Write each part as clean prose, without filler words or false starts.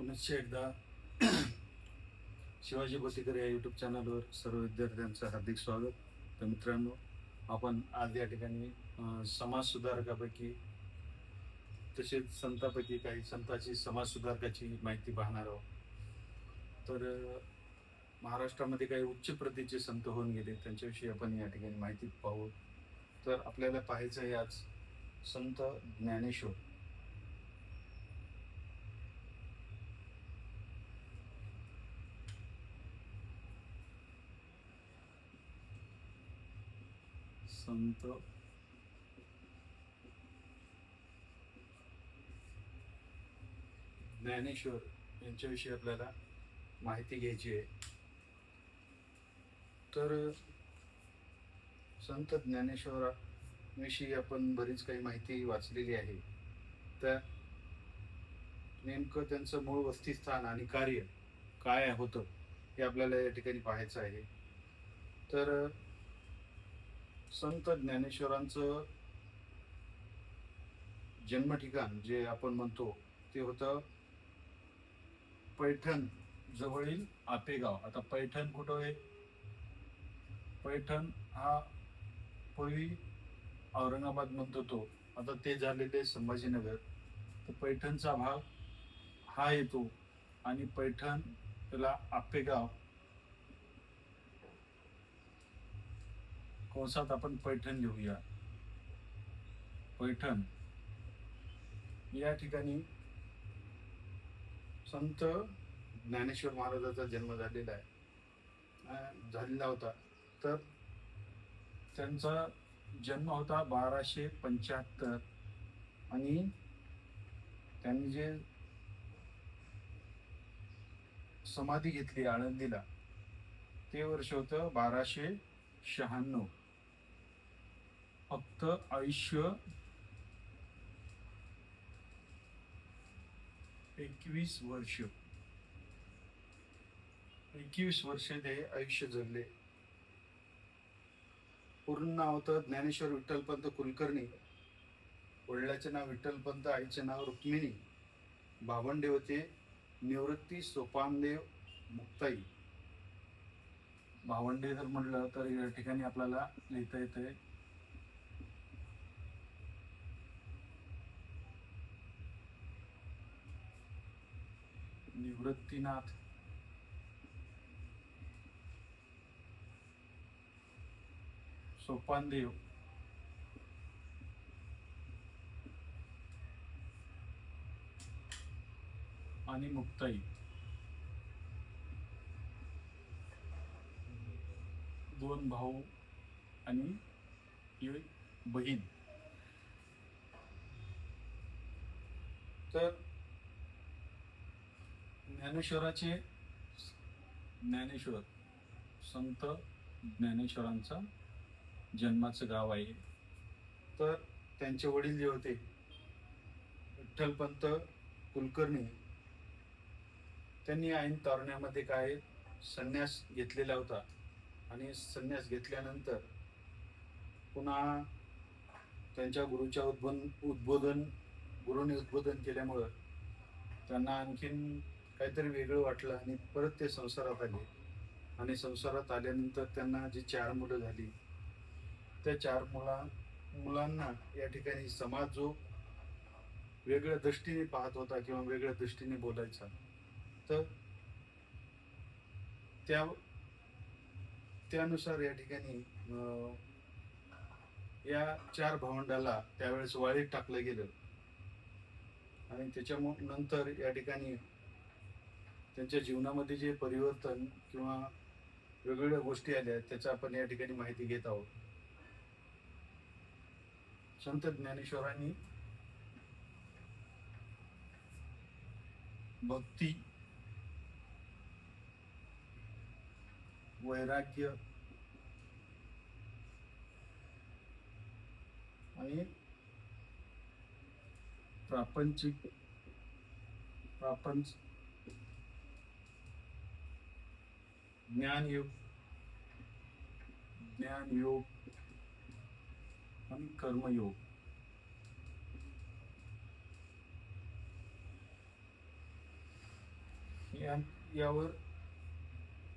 पुनश्च एकदा शिवाजी बोसीकर या यूट्यूब चॅनलवर सर्व विद्यार्थ्यांचं हार्दिक स्वागत. तर मित्रांनो, आपण आज या ठिकाणी समाज सुधारकापैकी तसेच संतांपैकी काही संतांची समाज सुधारकाची माहिती पाहणार आहोत. तर महाराष्ट्रामध्ये काही उच्च प्रतीचे संत होऊन गेले, त्यांच्याविषयी आपण या ठिकाणी माहिती पाहू. तर आपल्याला पाहायचं आहे आज संत ज्ञानेश्वर. संत ज्ञानेश्वर यांच्याविषयी आपल्याला माहिती घ्यायची आहे. तर संत ज्ञानेश्वराविषयी आपण बरीच काही माहिती वाचलेली आहे. तर नेमकं त्यांचं मूळ वस्तीस्थान आणि कार्य काय होतं हे आपल्याला या ठिकाणी पाहायचं आहे. तर संत ज्ञानेश्वरांचं जन्म ठिकाण जे आपण म्हणतो ते होतं पैठण जवळील आपेगाव. आता पैठण कुठं आहे? पैठण हा पूर्वी औरंगाबाद म्हणतो तो, आता ते झालेले संभाजीनगर. तर पैठणचा भाग हा येतो आणि पैठण त्याला आपेगाव कंसात आपण पैठण लिहूया. पैठण या ठिकाणी संत ज्ञानेश्वर महाराजांचा जन्म झालेला होता. तर त्यांचा जन्म होता 1275 आणि त्यांनी जे समाधी घेतली आळंदीला ते वर्ष होतं 1296. फक्त आयुष्य 21 वर्ष. 21 वर्ष ते आयुष्य जगले. पूर्ण नाव होतं ज्ञानेश्वर विठ्ठलपंत कुलकर्णी. वडिलाचे नाव विठ्ठलपंत, आईचे नाव रुक्मिणी. भावंडे होते निवृत्ती, सोपानदेव, मुक्ताई. भावंडे जर म्हटलं तर या ठिकाणी आपल्याला लिहिता येते निवृत्तीनाथ, सोपानदेव आणि मुक्ताई. दोन भाऊ आणि एक बहीण. तर ज्ञानेश्वर संत ज्ञानेश्वरांचा जन्माचं गाव आहे. तर त्यांचे वडील जे होते विठ्ठलपंत कुलकर्णी, त्यांनी ऐन तारुण्यामध्ये काय संन्यास घेतलेला होता आणि संन्यास घेतल्यानंतर पुन्हा त्यांच्या गुरुने उद्बोधन केल्यामुळं त्यांना आणखीन काहीतरी वेगळं वाटलं आणि परत ते संसारात आले. आणि संसारात आल्यानंतर त्यांना जी 4 मुलं झाली, त्या 4 मुलांना या ठिकाणी समाज जो वेगळ्या दृष्टीने पाहत होता किंवा वेगळ्या दृष्टीने बोलायचा, तर त्यानुसार या ठिकाणी या 4 भावंडाला त्यावेळेस वाळीत टाकलं गेलं. आणि नंतर या ठिकाणी त्यांच्या जीवनामध्ये जे परिवर्तन किंवा वेगवेगळ्या गोष्टी आल्या त्याचा आपण या ठिकाणी माहिती घेत आहोत. संत ज्ञानेश्वरांनी भक्ती, वैराग्य आणि प्रापंच ज्ञानयोग आणि कर्मयोग यावर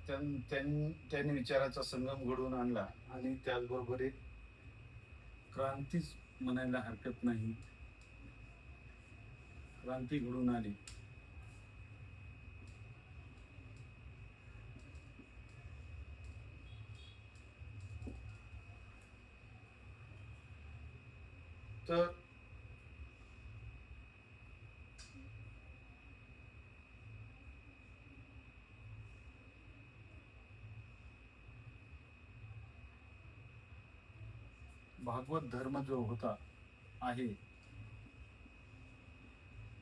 त्यांनी विचाराचा संगम घडवून आणला आणि त्याचबरोबर एक क्रांतीच म्हणायला हरकत नाही, क्रांती घडून आली. तर भागवत धर्म जो होता आहे,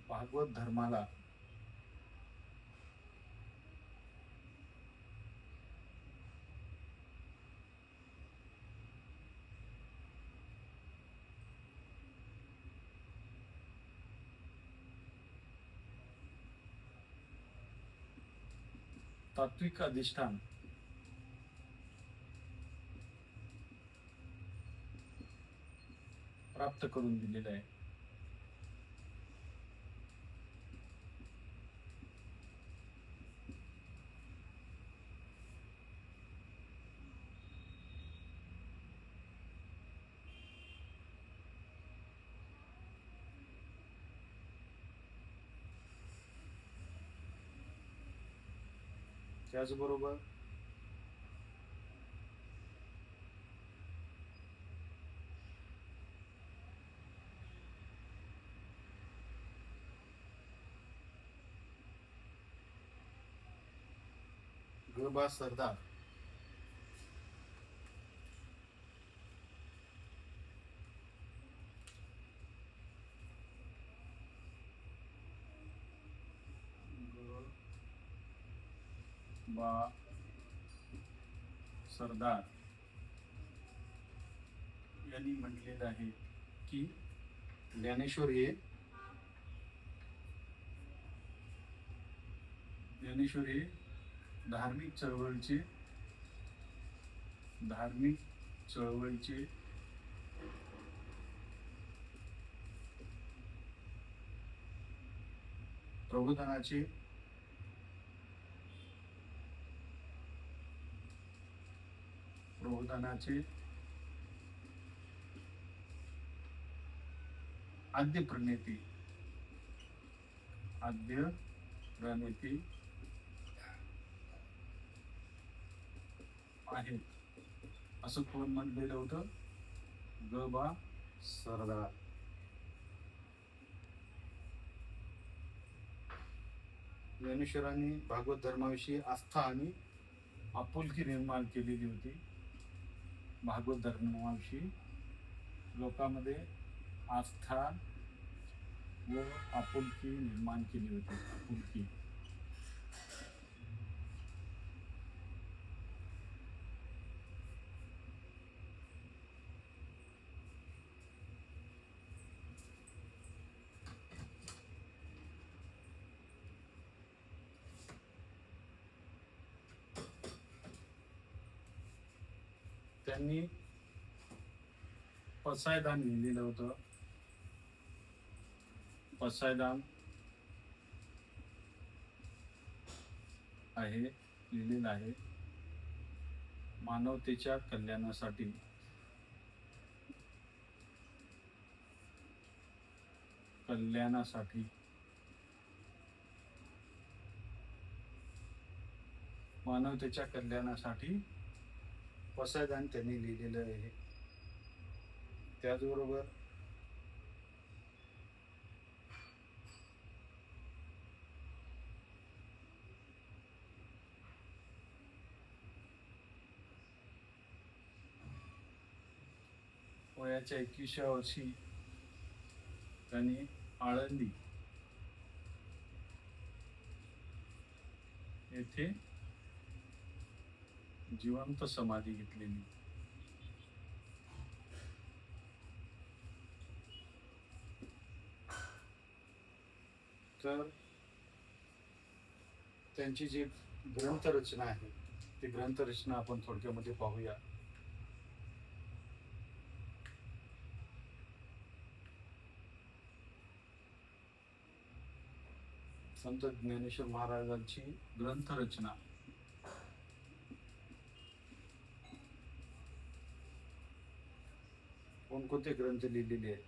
भागवत धर्माला तात्विक अधिष्ठान प्राप्त करून दिलेलं आहे. त्याचबरोबर ग.बा. सरदार ग.बा. सरदार यांनी म्हटलेलं आहे की ज्ञानेश्वर हे धार्मिक चळवळीचे प्रबोधनाचे आद्य प्रणेते आहेत असं कोण म्हणलेलं होतं? ग.बा. सरदार. ज्ञानेश्वरांनी भागवत धर्माविषयी आस्था आणि आपुलकी निर्माण केलेली होती. भागवत धर्माविषयी लोकांमध्ये आस्था व आपुलकी निर्माण केली होती. आपुलकी त्यांनी पसायदान लिहिलेलं होतं. पसायदान लिहिलेलं आहे. मानवतेच्या कल्याणासाठी पसायदान त्यांनी लिहिलेलं आहे. त्याचबरोबर वयाच्या 21व्या वर्षी त्यांनी आळंदी येथे जिवंत समाधी घेतलेली. तर त्यांची जी ग्रंथरचना आहे ती ग्रंथरचना आपण थोडक्यामध्ये पाहूया. संत ज्ञानेश्वर महाराजांची ग्रंथरचना. कोणकोणते ग्रंथ लिहिलेले आहेत?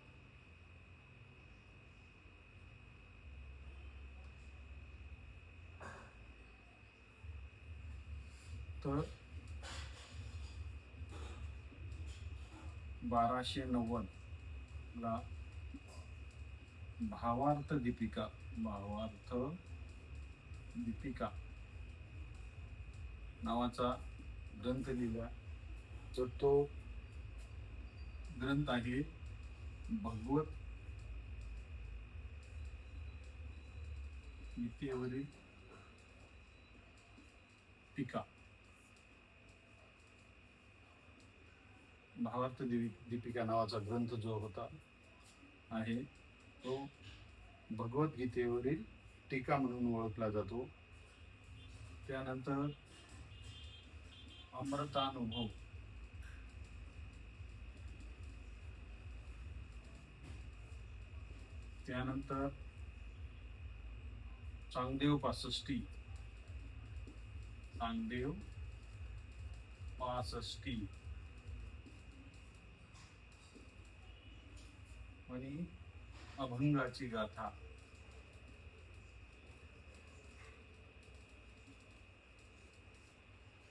तर 1290 ला भावार्थ दीपिका नावाचा ग्रंथ लिहिला. तर तो ग्रंथ आहे भगवत गीतेवरील टीका. भावार्थ दीपिका नावाचा ग्रंथ जो होता आहे तो भगवद्गीतेवरील टीका म्हणून ओळखला जातो. त्यानंतर अमृतानुभव, त्यानंतर चांगदेव पासष्टी आणि अभंगाची गाथा.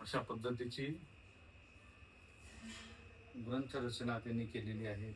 अशा पद्धतीची ग्रंथरचना त्यांनी केलेली आहे.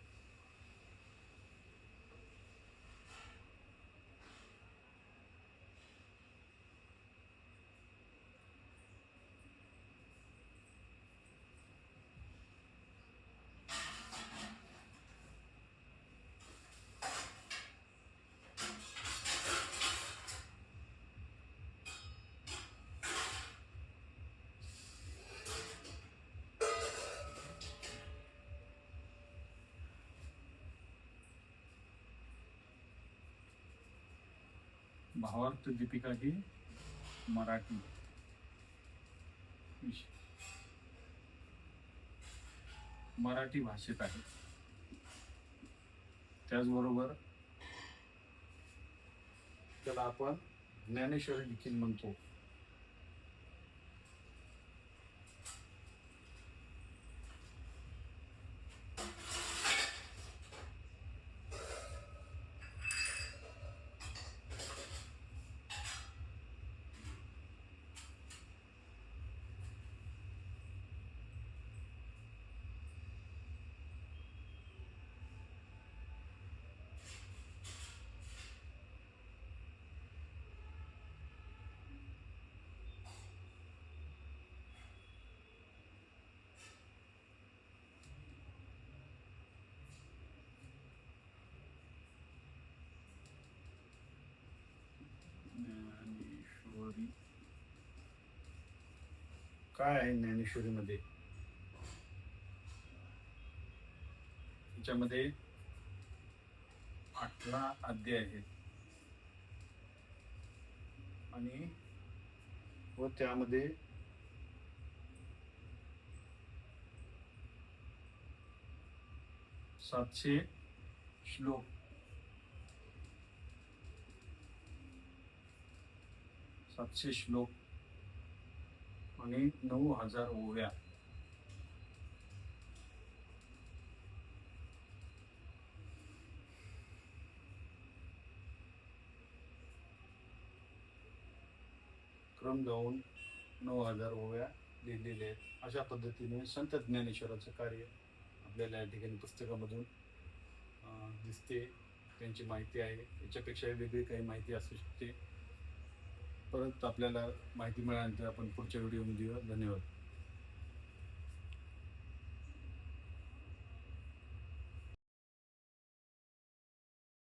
भावार्थ दीपिका ही मराठी भाषेत आहे. त्याचबरोबर त्याला आपण ज्ञानेश्वरी देखील म्हणतो. काय आहे ज्ञानेश्वरीमध्ये? त्याच्यामध्ये 18 अध्याय आहेत आणि व त्यामध्ये 700 श्लोक, 700 श्लोक आणि 9000 ओव्या. क्रम जाऊन 9000 ओव्या लिहिलेल्या आहेत. अशा पद्धतीने संत ज्ञानेश्वराचं कार्य आपल्याला या ठिकाणी पुस्तकामधून दिसते. त्यांची माहिती आहे. याच्यापेक्षा वेगळी काही माहिती असू शकते. परत आपल्याला माहिती मिळाल्यानंतर आपण पुढच्या व्हिडिओमध्ये. धन्यवाद.